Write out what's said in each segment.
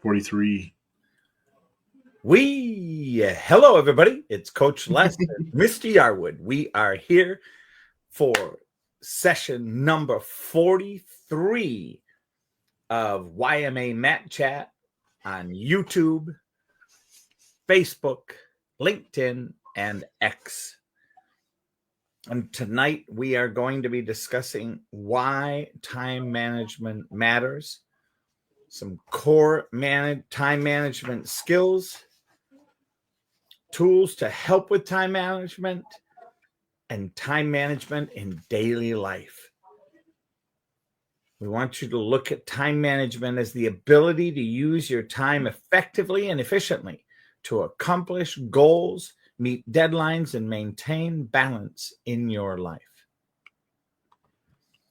43. Hello, everybody. It's Coach Les and Mr. Yarwood. We are here for session number 43 of YMA Mat Chat on YouTube, Facebook, LinkedIn, and X. And tonight we are going to be discussing why time management matters, some core time management skills, tools to help with time management, and time management in daily life. We want you to look at time management as the ability to use your time effectively and efficiently to accomplish goals, meet deadlines, and maintain balance in your life.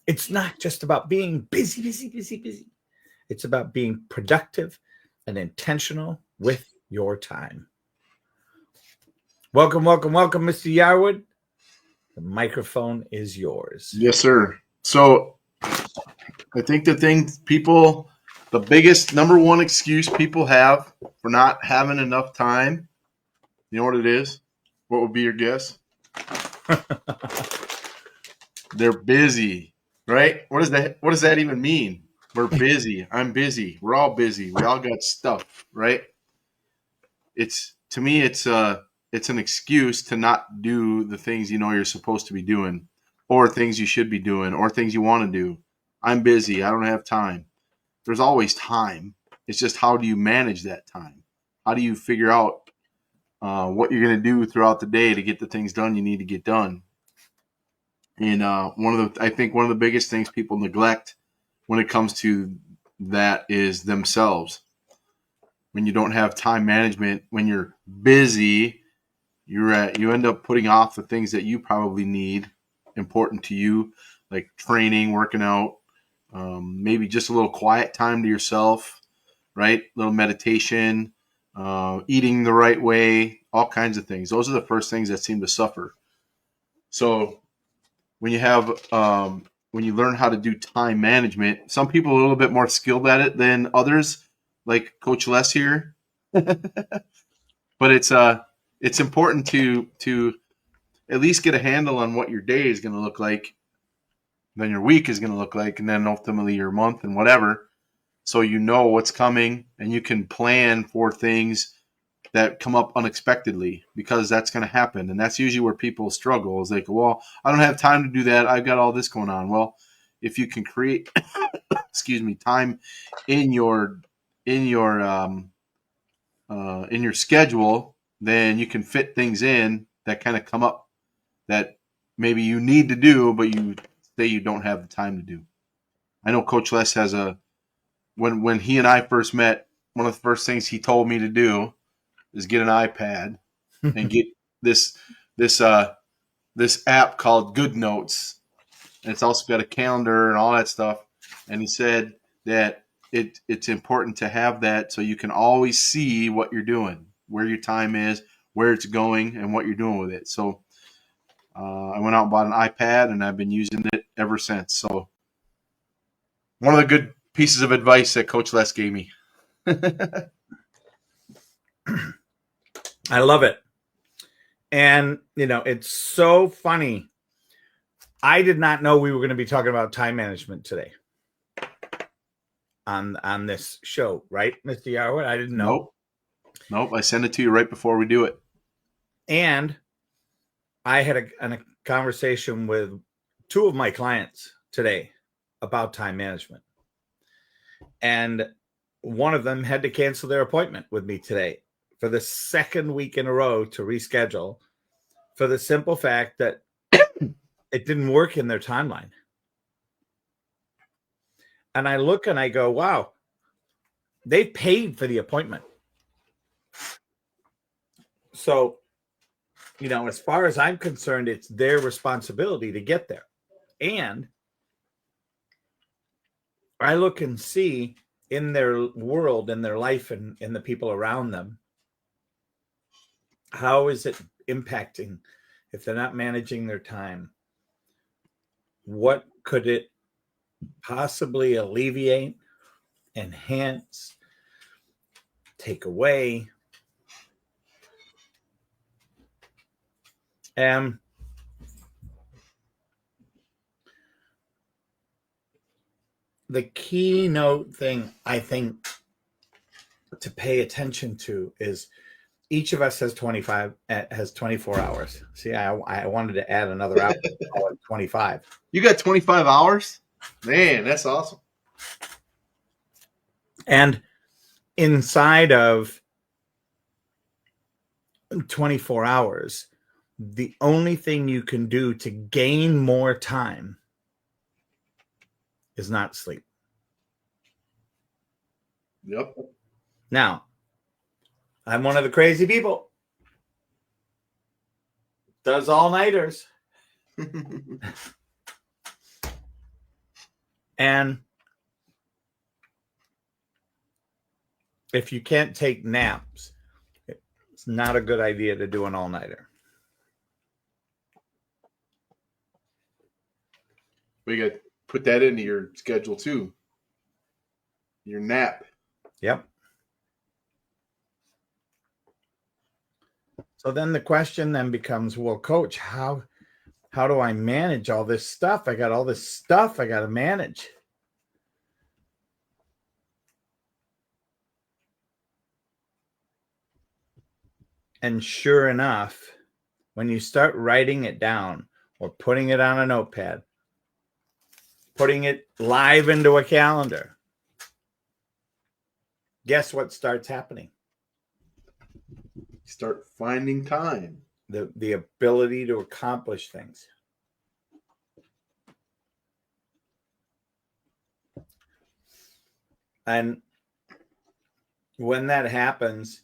It's not just about being busy. It's about being productive and intentional with your time. Welcome, Mr. Yarwood. The microphone is yours. Yes, sir. So I think the biggest number one excuse people have for not having enough time, you know what it is? What would be your guess? They're busy, right? What does that even mean? We're busy. I'm busy. We're all busy. We all got stuff, right? To me, it's an excuse to not do the things you know you're supposed to be doing, or things you should be doing, or things you want to do. I'm busy. I don't have time. There's always time. It's just, how do you manage that time? How do you figure out what you're going to do throughout the day to get the things done you need to get done? And I think one of the biggest things people neglect when it comes to that is themselves. When you don't have time management, when you're busy, you end up putting off the things that you probably need, important to you, like training, working out, maybe just a little quiet time to yourself, right? A little meditation, eating the right way, all kinds of things. Those are the first things that seem to suffer. So when you learn how to do time management, some people are a little bit more skilled at it than others, like Coach Les here. But it's important to at least get a handle on what your day is going to look like, then your week is going to look like, and then ultimately your month and whatever, so you know what's coming and you can plan for things that come up unexpectedly, because that's going to happen. And that's usually where people struggle, is they go, well, I don't have time to do that. I've got all this going on. Well, if you can create, time in your schedule, then you can fit things in that kind of come up that maybe you need to do, but you say you don't have the time to do. I know Coach Les has when he and I first met, one of the first things he told me to do is get an iPad and get this app called Good Notes. And it's also got a calendar and all that stuff. And he said that it's important to have that so you can always see what you're doing, where your time is, where it's going, and what you're doing with it. So I went out and bought an iPad, and I've been using it ever since. So one of the good pieces of advice that Coach Les gave me. I love it. And, it's so funny. I did not know we were going to be talking about time management today on this show, right, Mr. Yarwood? I didn't know. Nope. I send it to you right before we do it. And I had a conversation with two of my clients today about time management. And one of them had to cancel their appointment with me today for the second week in a row to reschedule, for the simple fact that it didn't work in their timeline. And I look and I go, wow, they paid for the appointment. So, as far as I'm concerned, it's their responsibility to get there. And I look and see in their world, in their life, and in the people around them, how is it impacting if they're not managing their time? What could it possibly alleviate, enhance, take away. And the keynote thing I think to pay attention to is each of us has 24 hours. See, I wanted to add another hour, call it 25. You got 25 hours? Man, that's awesome. And inside of 24 hours, the only thing you can do to gain more time is not sleep. Yep. Now, I'm one of the crazy people. Does all-nighters. And if you can't take naps, it's not a good idea to do an all-nighter. We got to put that into your schedule too. Your nap. Yep. So then the question then becomes, well, coach, how do I manage all this stuff? I got all this stuff I got to manage. And sure enough, when you start writing it down or putting it on a notepad, putting it live into a calendar, guess what starts happening? Start finding time. The ability to accomplish things. And when that happens,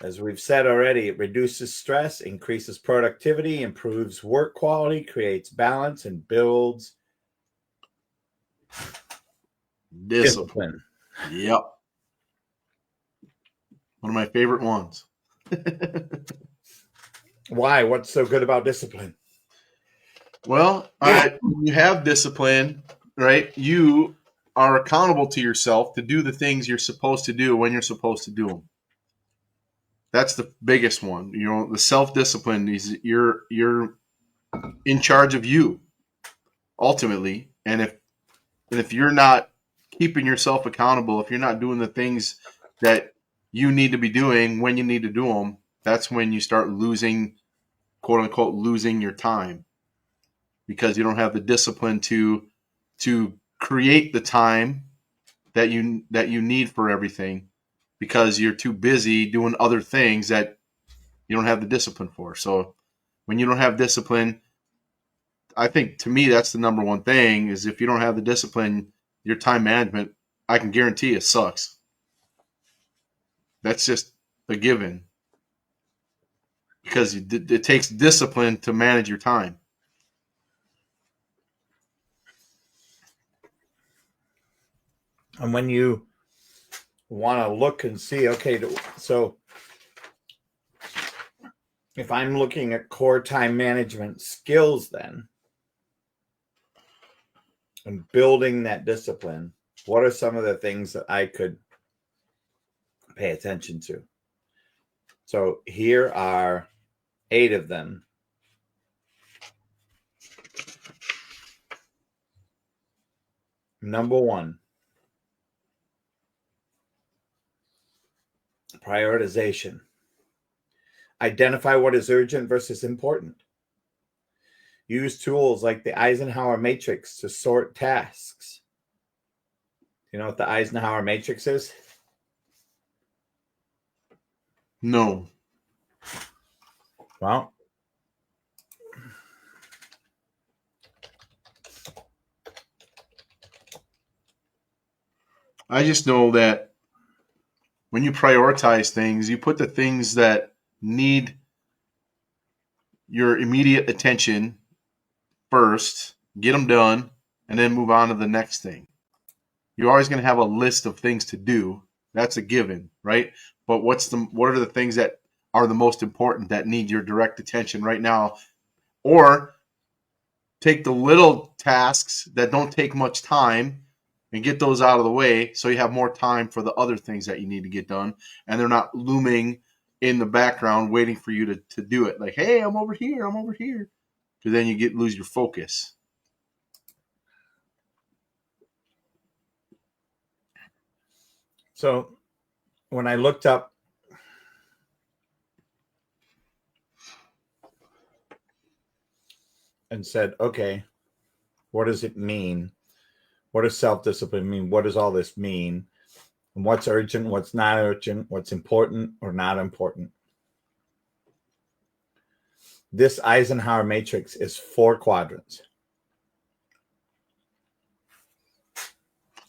as we've said already, it reduces stress, increases productivity, improves work quality, creates balance, and builds discipline. Yep. One of my favorite ones. Why? What's so good about discipline? Well, you have discipline, right? You are accountable to yourself to do the things you're supposed to do when you're supposed to do them. That's the biggest one. You know, the self-discipline is you're in charge of you ultimately. And if you're not keeping yourself accountable, if you're not doing the things that you need to be doing when you need to do them, that's when you start losing, quote unquote, losing your time, because you don't have the discipline to create the time that you need for everything, because you're too busy doing other things that you don't have the discipline for. So when you don't have discipline, I think to me that's the number one thing, is if you don't have the discipline, your time management, I can guarantee it sucks. That's just a given, because it takes discipline to manage your time. And when you want to look and see, okay, so if I'm looking at core time management skills then, and building that discipline, what are some of the things that I could pay attention to? So here are 8 of them. Number 1, prioritization. Identify what is urgent versus important. Use tools like the Eisenhower matrix to sort tasks. You know what the Eisenhower matrix is? No. Well, I just know that when you prioritize things, you put the things that need your immediate attention first, get them done, and then move on to the next thing. You're always going to have a list of things to do. That's a given, right? But what are the things that are the most important that need your direct attention right now? Or take the little tasks that don't take much time and get those out of the way so you have more time for the other things that you need to get done, and they're not looming in the background waiting for you to do it. Like, hey, I'm over here, because then you lose your focus. So when I looked up and said, okay, what does it mean? What does self-discipline mean? What does all this mean? And what's urgent? What's not urgent? What's important or not important? This Eisenhower matrix is 4 quadrants.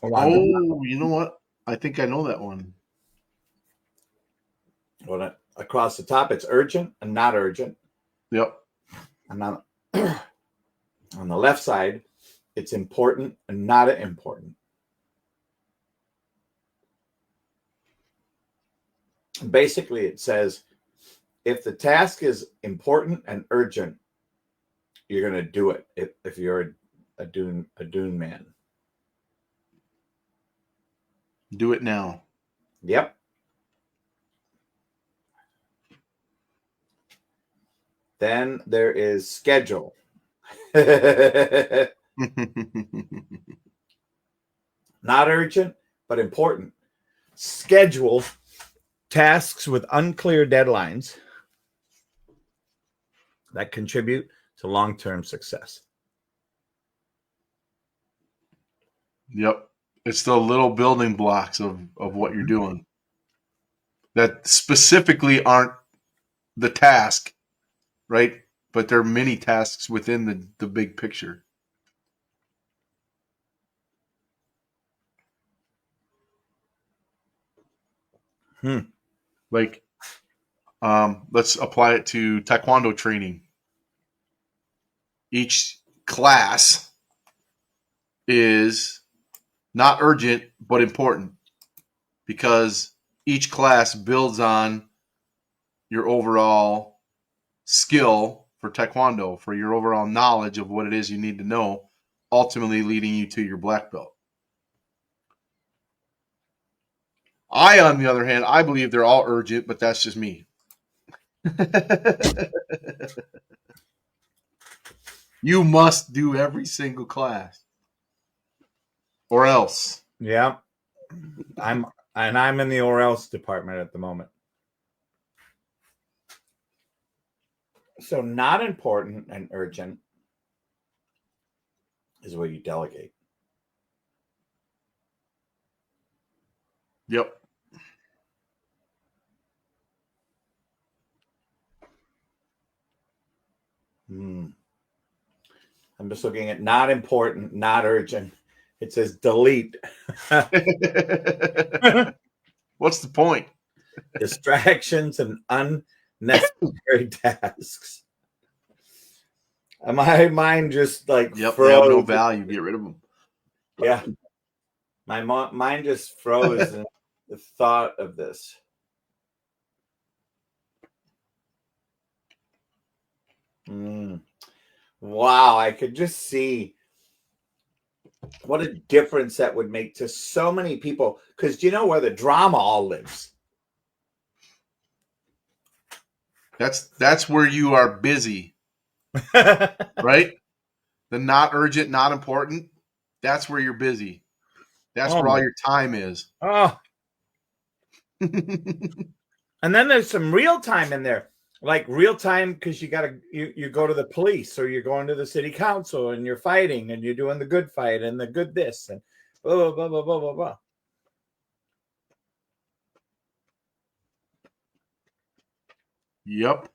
Oh, you know what? I think I know that one. Well, across the top, it's urgent and not urgent. Yep. And on the left side, it's important and not important. Basically, it says if the task is important and urgent, you're going to do it if you're a Dune man. Do it now. Yep. Then there is schedule. Not urgent, but important. Schedule tasks with unclear deadlines that contribute to long-term success. Yep. It's the little building blocks of what you're doing that specifically aren't the task, right? But they're mini tasks within the big picture. Like, let's apply it to Taekwondo training. Each class is not urgent, but important because each class builds on your overall skill for Taekwondo, for your overall knowledge of what it is you need to know, ultimately leading you to your black belt. On the other hand, I believe they're all urgent, but that's just me. You must do every single class, or else. Yeah. I'm in the or else department at the moment. So not important and urgent is where you delegate. Yep. I'm just looking at not important, not urgent. It says delete. What's the point? Distractions and unnecessary tasks. My mind just like Yep, froze. they have no value. Get rid of them. Yeah. My mind just froze in the thought of this. Wow, I could just see what a difference that would make to so many people. Because do you know where the drama all lives? That's where you are busy. Right? The not urgent, not important. That's where you're busy. That's where all your time is. Oh. And then there's some real time in there. Like real time because you go to the police or you're going to the city council and you're fighting and you're doing the good fight and the good this and blah, blah, blah, blah, blah, blah, blah. Yep.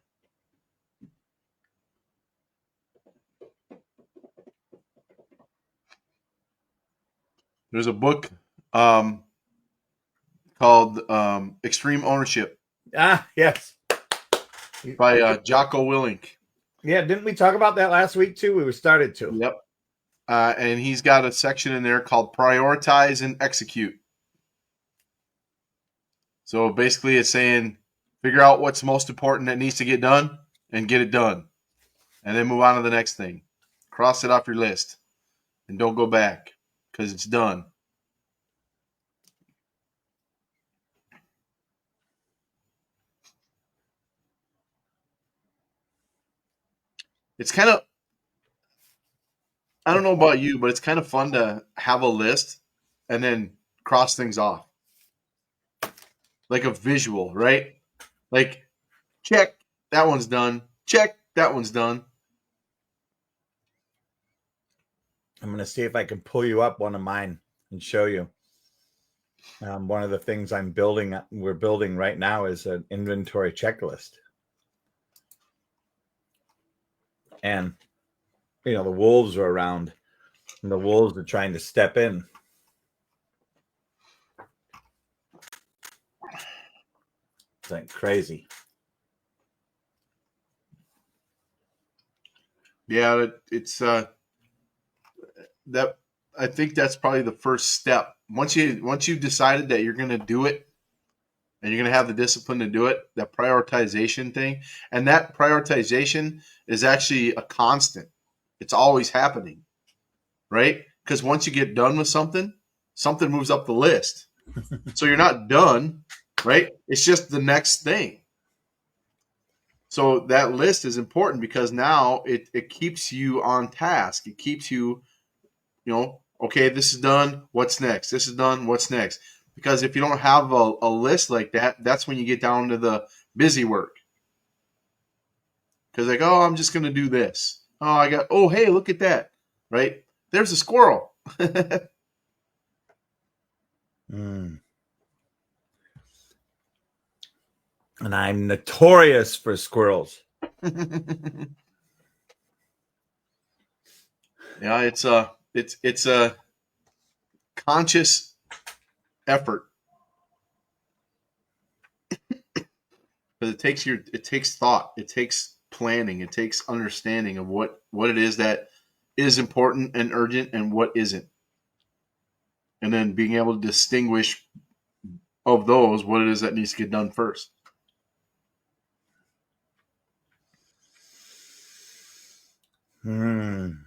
There's a book called Extreme Ownership. Ah, yes. By Jocko Willink. Yeah, didn't we talk about that last week too? We started to. Yep. And he's got a section in there called Prioritize and Execute. So basically it's saying figure out what's most important that needs to get done and get it done. And then move on to the next thing. Cross it off your list. And don't go back because it's done. It's kind of, I don't know about you, but it's kind of fun to have a list and then cross things off like a visual, right? Like, check, that one's done. Check, that one's done. I'm going to see if I can pull you up one of mine and show you. One of the things we're building right now is an inventory checklist. And, the wolves are around and the wolves are trying to step in. It's like crazy. Yeah, it's that I think that's probably the first step. Once you've decided that you're going to do it and you're going to have the discipline to do it, that prioritization thing, and that prioritization is actually a constant. It's always happening, right? Because once you get done with something, something moves up the list. So you're not done, right? It's just the next thing. So that list is important because now it keeps you on task. It keeps you, okay, this is done. What's next? This is done. What's next? Because if you don't have a list like that, that's when you get down to the busy work. Because like, oh, I'm just going to do this. Oh, hey, look at that. Right? There's a squirrel. Mm. And I'm notorious for squirrels. Yeah, it's a conscious effort. Because it takes thought, it takes planning, it takes understanding of what it is that is important and urgent and what isn't. And then being able to distinguish of those what it is that needs to get done first. And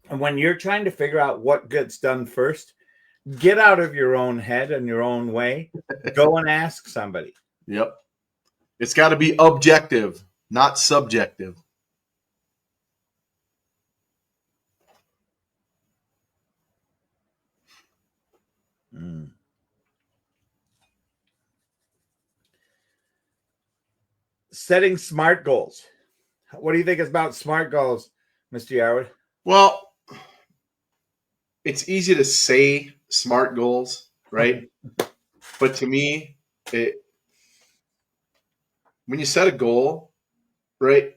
when you're trying to figure out what gets done first, get out of your own head and your own way. Go and ask somebody. Yep. It's got to be objective, not subjective. Mm. Setting smart goals. What do you think is about smart goals, Mr. Yarwood? Well, it's easy to say smart goals, right? But to me, when you set a goal, right,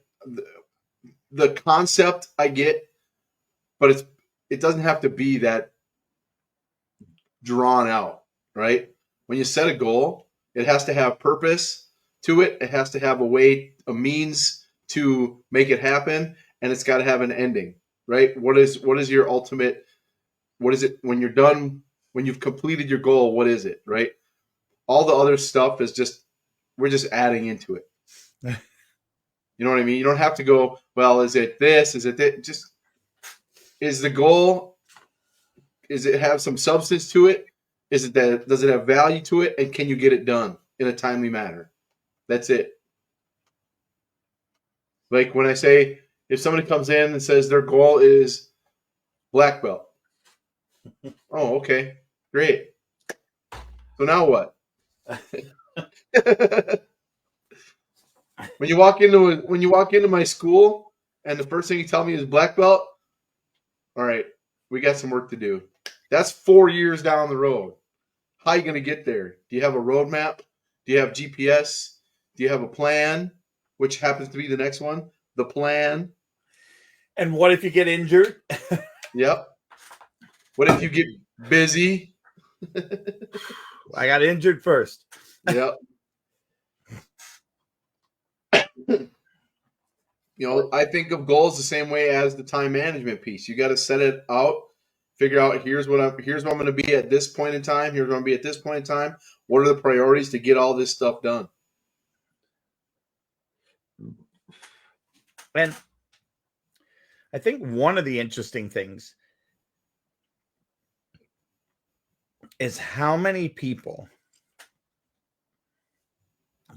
the concept I get, but it doesn't have to be that drawn out, right? When you set a goal, it has to have purpose to it. It has to have a means to make it happen, and it's got to have an ending, right? What is your ultimate? What is it when you're done? When you've completed your goal, what is it, right? All the other stuff is just we're just adding into it. You know what I mean? You don't have to go, well, is it this? Is it that? Just is the goal, is it have some substance to it? Is it that, does it have value to it? And can you get it done in a timely manner? That's it. Like when I say, if somebody comes in and says their goal is black belt. Oh, okay. Great. So now what? When you walk into my school and the first thing you tell me is black belt, all right, we got some work to do. That's 4 years down the road. How are you going to get there? Do you have a roadmap? Do you have GPS? Do you have a plan? Which happens to be the next one. The plan. And what if you get injured? Yep. What if you get busy? I got injured first. Yep. I think of goals the same way as the time management piece. You got to set it out, figure out here's what I'm going to be at this point in time. Here's what I'm going to be at this point in time. What are the priorities to get all this stuff done? And I think one of the interesting things is how many people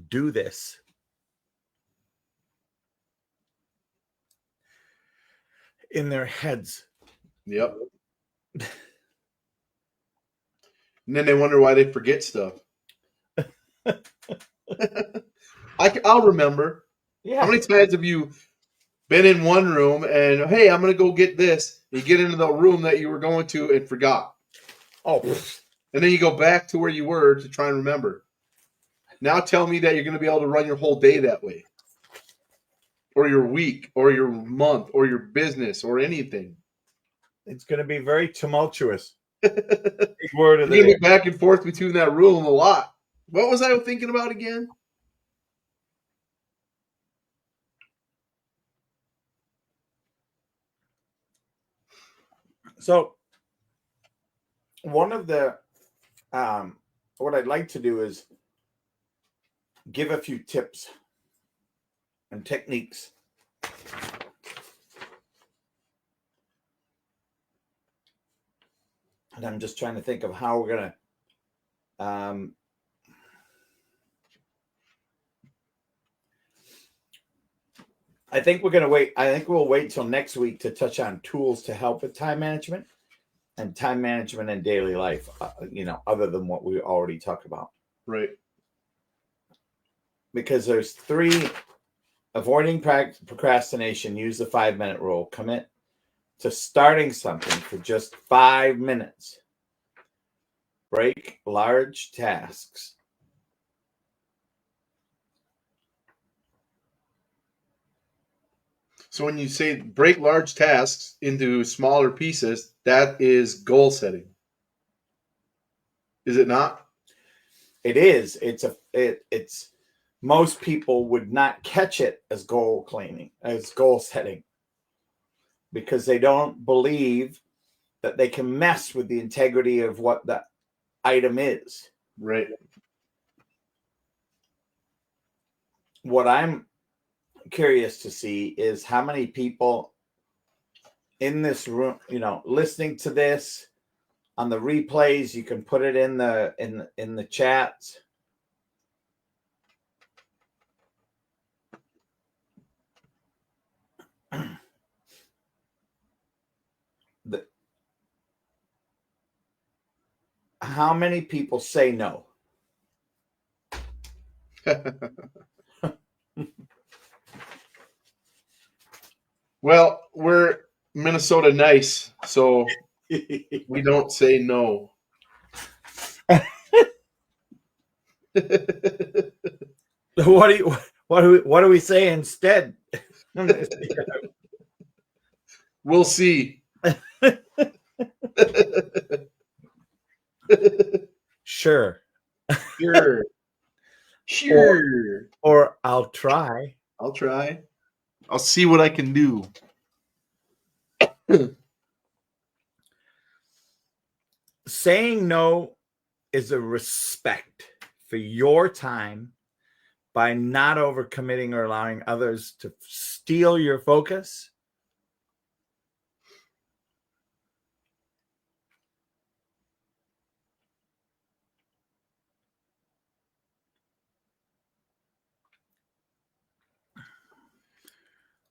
not do this in their heads. Yep. And then they wonder why they forget stuff. I'll remember. Yeah. How many times have you been in one room and, hey, I'm going to go get this. You get into the room that you were going to and forgot. Oh, And then you go back to where you were to try and remember. Now tell me that you're going to be able to run your whole day that way. Or your week, or your month, or your business, or anything. it's going to be very tumultuous. Big word of You're the going to be back and forth between that room a lot. What was I thinking about again? So one of the what I'd like to do is give a few tips and techniques and I'm just trying to think of how we're going to I think we're going to wait. I think we'll wait till next week to touch on tools to help with time management and time management in daily life, other than what we already talked about. Right. Because there's 3: avoiding procrastination, use the 5-minute rule, commit to starting something for just 5 minutes, break large tasks. So when you say break large tasks into smaller pieces, that is goal setting. Is it not? It is. It's most people would not catch it as goal setting, because they don't believe that they can mess with the integrity of what the item is. Right. What I'm curious to see is how many people in this room, listening to this on the replays. You can put it in the chats. How many people say no? Well, we're Minnesota nice, so we don't say no. What do we say instead? We'll see. Sure. Sure. Sure. Or I'll try. I'll try. I'll see what I can do. Saying no is a respect for your time by not overcommitting or allowing others to steal your focus.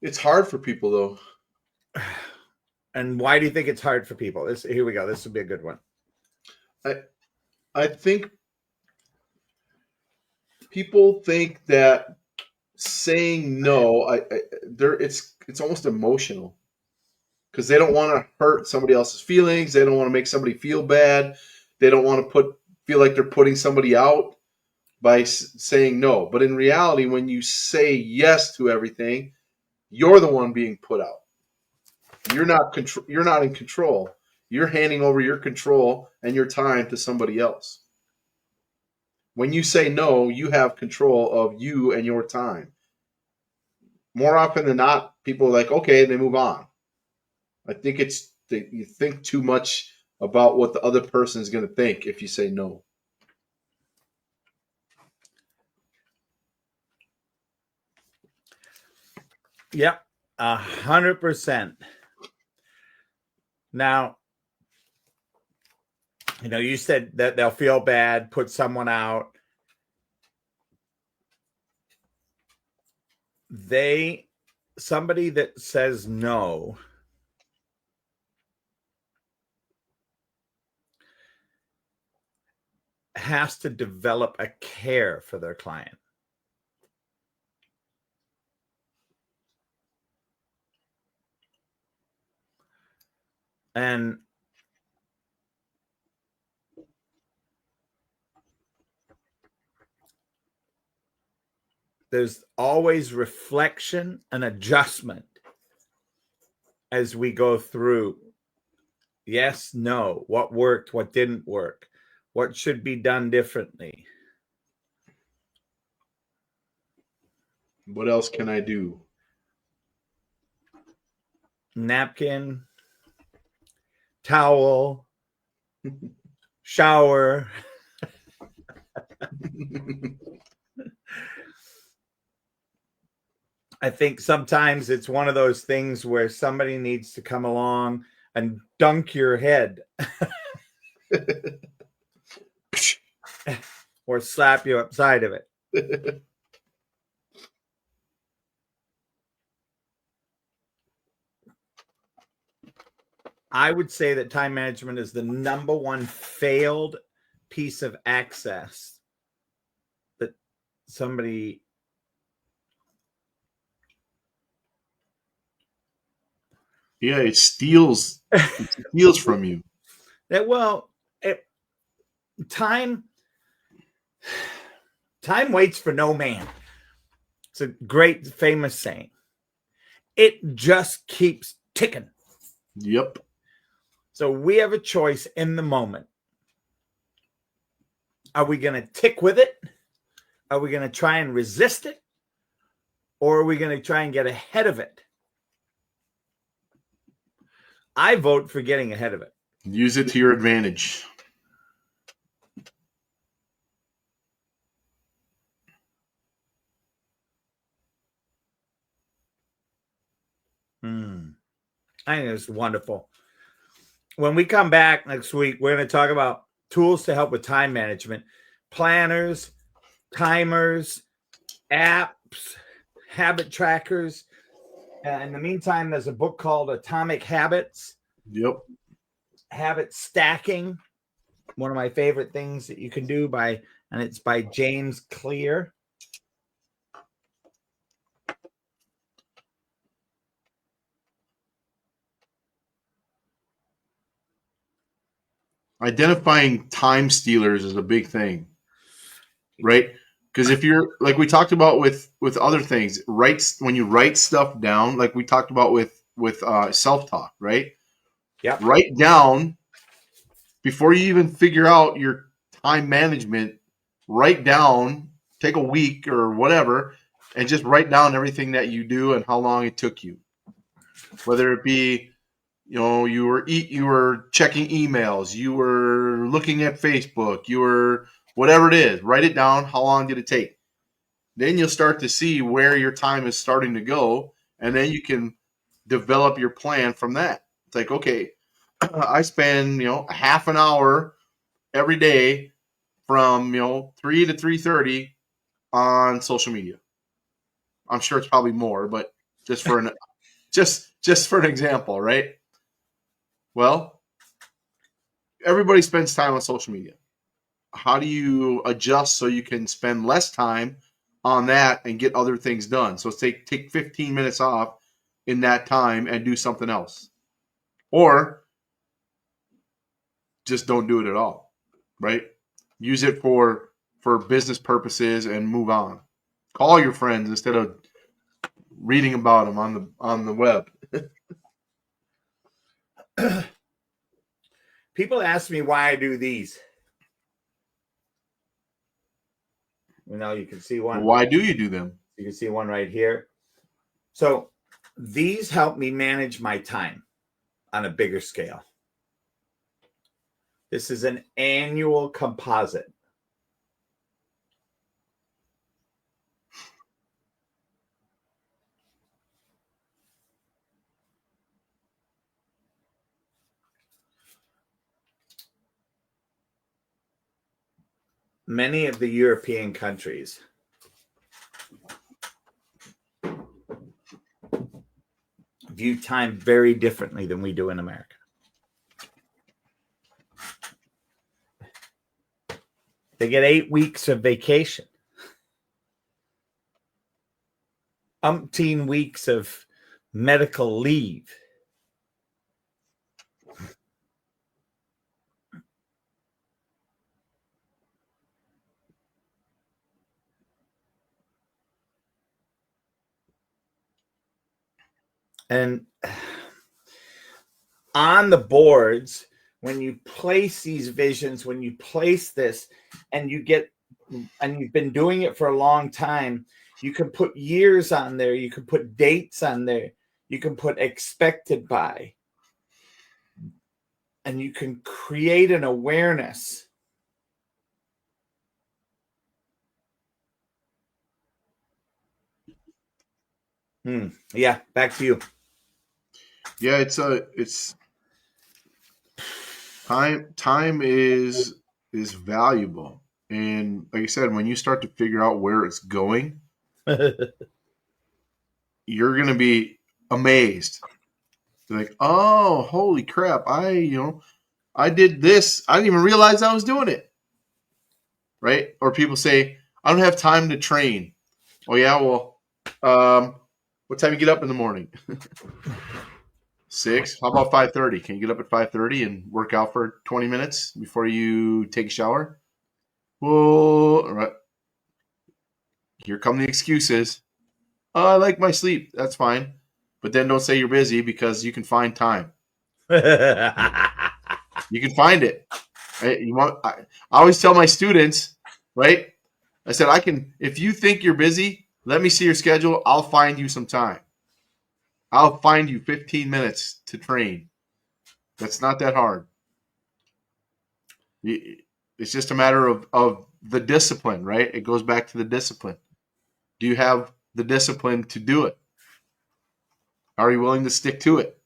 It's hard for people, though. And why do you think it's hard for people? Here we go. This would be a good one. I think people think that saying no, it's almost emotional, because they don't want to hurt somebody else's feelings. They don't want to make somebody feel bad. They don't want to feel like they're putting somebody out by saying no. But in reality, when you say yes to everything, you're the one being put out. You're not in control. You're handing over your control and your time to somebody else. When you say no, you have control of you and your time. More often than not, people are like, okay, and they move on. I think you think too much about what the other person is going to think if you say no. Yep, 100%. Now, you said that they'll feel bad, put someone out. somebody that says no has to develop a care for their client. And there's always reflection and adjustment as we go through. Yes, no, what worked, what didn't work, what should be done differently. What else can I do? Napkin, towel, shower. I think sometimes it's one of those things where somebody needs to come along and dunk your head or slap you upside of it. I would say that time management is the number one failed piece of access that somebody it steals from you. Time waits for no man. It's a great famous saying. It just keeps ticking. Yep. So we have a choice in the moment. Are we going to tick with it? Are we going to try and resist it? Or are we going to try and get ahead of it? I vote for getting ahead of it. Use it to your advantage. I think it's wonderful. When we come back next week, we're going to talk about tools to help with time management, planners, timers, apps, habit trackers. In the meantime, there's a book called Atomic Habits. Yep. Habit stacking. One of my favorite things that you can do and it's by James Clear. Identifying time stealers is a big thing, right? Because if you're like we talked about with other things, when you write stuff down, like we talked about with self-talk, right? Yeah. Write down before you even figure out your time management. Write down, take a week or whatever, and just write down everything that you do and how long it took you. Whether it be you were checking emails, you were looking at Facebook, you were whatever it is, write it down. How long did it take? Then you'll start to see where your time is starting to go, and then you can develop your plan from that. It's like, okay, I spend a half an hour every day from 3 to 3:30 on social media. I'm sure it's probably more, but just for an just for an example, right? Well, everybody spends time on social media. How do you adjust so you can spend less time on that and get other things done? So take 15 minutes off in that time and do something else. Or just don't do it at all, right? Use it for business purposes and move on. Call your friends instead of reading about them on the web. People ask me why I do these. You can see one. Well, why do you do them? You can see one right here. So these help me manage my time on a bigger scale. This is an annual composite. Many of the European countries view time very differently than we do in America. They get 8 weeks of vacation, umpteen weeks of medical leave. And on the boards, when you place these visions, when you place this and you've been doing it for a long time, you can put years on there. You can put dates on there. You can put expected by. And you can create an awareness. Yeah, back to you. Yeah, it's time is valuable. And like I said, when you start to figure out where it's going, you're going to be amazed. Like, oh, holy crap. I did this. I didn't even realize I was doing it. Right? Or people say, I don't have time to train. Oh yeah, well, what time you get up in the morning? 6. How about 5:30? Can you get up at 5:30 and work out for 20 minutes before you take a shower? Well, right. Here come the excuses. Oh, I like my sleep. That's fine. But then don't say you're busy because you can find time. You can find it. Right? I always tell my students, right? I said, if you think you're busy, let me see your schedule. I'll find you some time. I'll find you 15 minutes to train. That's not that hard. It's just a matter of the discipline, right? It goes back to the discipline. Do you have the discipline to do it? Are you willing to stick to it?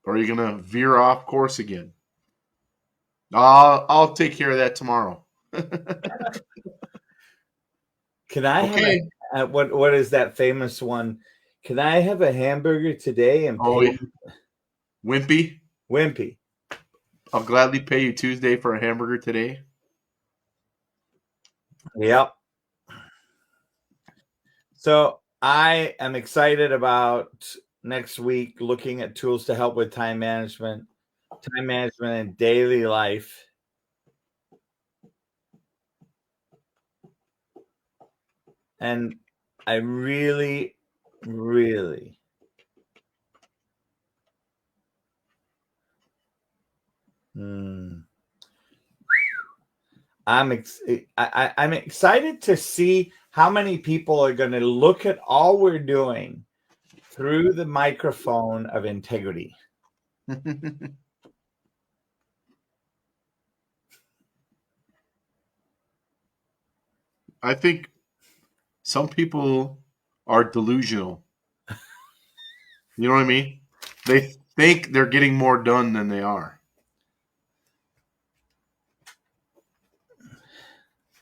Or are you going to veer off course again? I'll take care of that tomorrow. Can I have what is that famous one? Can I have a hamburger today and pay Wimpy? Wimpy. I'll gladly pay you Tuesday for a hamburger today. Yep. So I am excited about next week looking at tools to help with time management in daily life. And I really, really I'm excited to see how many people are going to look at all we're doing through the microphone of integrity. I think some people are delusional. You know what I mean? They think they're getting more done than they are.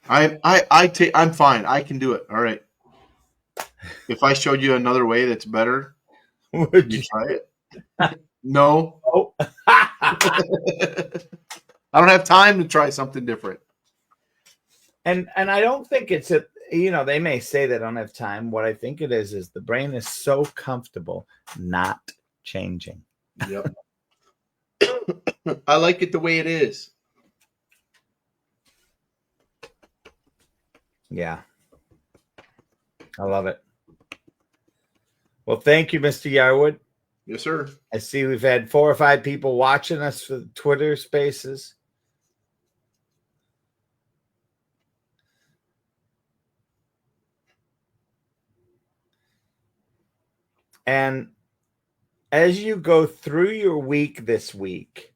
I'm fine. I can do it. All right. If I showed you another way that's better, would you try it? No. Oh. I don't have time to try something different. And I don't think it's they may say they don't have time. What I think it is the brain is so comfortable not changing. Yep. I like it the way it is. Yeah. I love it. Well, thank you, Mr. Yarwood. Yes, sir. I see we've had 4 or 5 people watching us for the Twitter Spaces. And as you go through your week this week,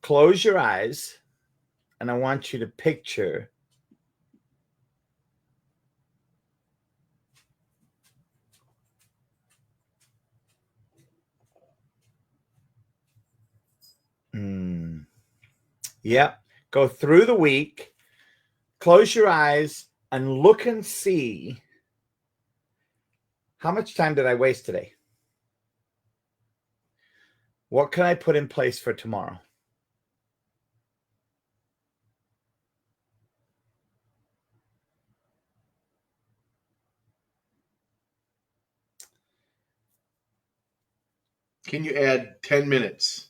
close your eyes, and I want you to picture go through the week, close your eyes, and look and see how much time did I waste today? What can I put in place for tomorrow? Can you add 10 minutes?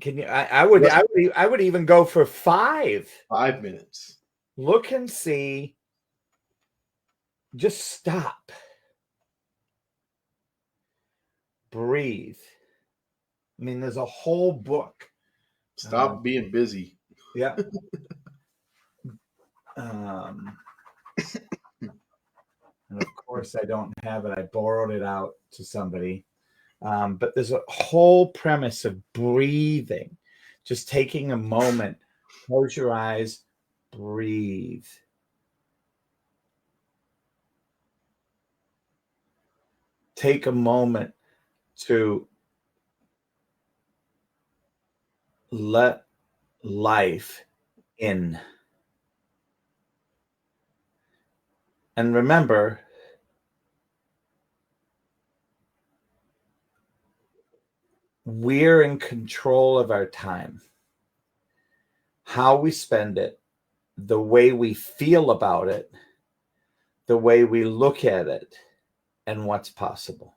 Can you? I would even go for 5. 5 minutes. Look and see. Just stop. Breathe. I mean, there's a whole book. Stop being busy. Yeah. And of course, I don't have it. I borrowed it out to somebody. But there's a whole premise of breathing, just taking a moment, close your eyes, breathe. Take a moment to let life in. And remember, we're in control of our time, how we spend it, the way we feel about it, the way we look at it, and what's possible.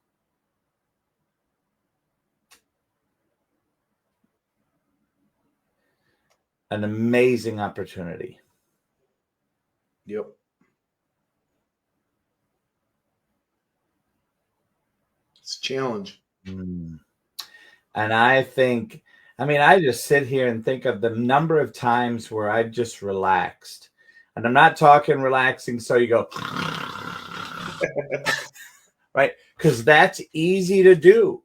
An amazing opportunity. Yep. It's a challenge. And I think, I mean, I just sit here and think of the number of times where I've just relaxed. And I'm not talking relaxing so you go, right? Because that's easy to do.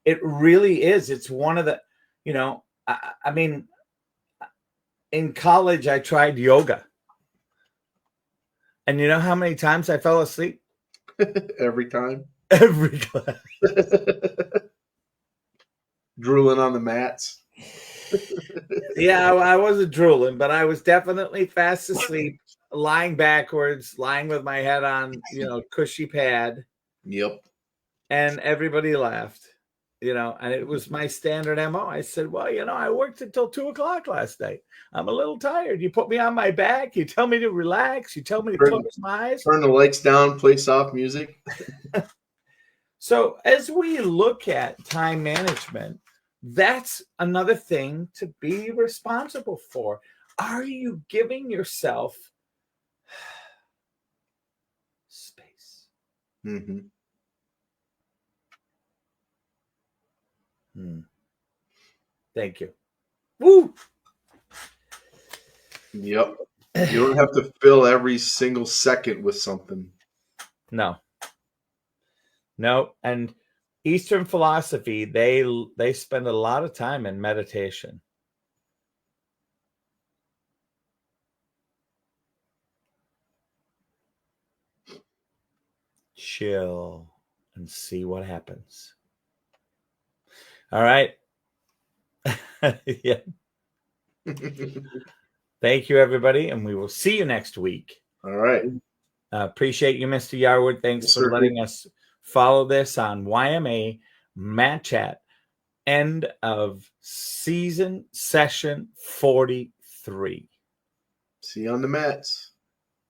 It really is. It's one of the, I mean, in college, I tried yoga. And you know how many times I fell asleep? Every time. Every class. Drooling on the mats. Yeah, I wasn't drooling, but I was definitely fast asleep, lying backwards, lying with my head on, cushy pad. Yep. And everybody laughed, and it was my standard MO. I said, well, I worked until 2:00 last night. I'm a little tired. You put me on my back. You tell me to relax. You tell me to close my eyes. Turn the lights down, play soft music. So as we look at time management, that's another thing to be responsible for. Are you giving yourself space? Mm-hmm. Thank you. Woo! Yep. You don't have to fill every single second with something. No. And Eastern philosophy, they spend a lot of time in meditation. Chill and see what happens. All right. Yeah. Thank you, everybody, and we will see you next week. All right. Appreciate you, Mr. Yarwood. Thanks for letting us follow this on YMA Mat Chat. End of season session 43. See you on the mats.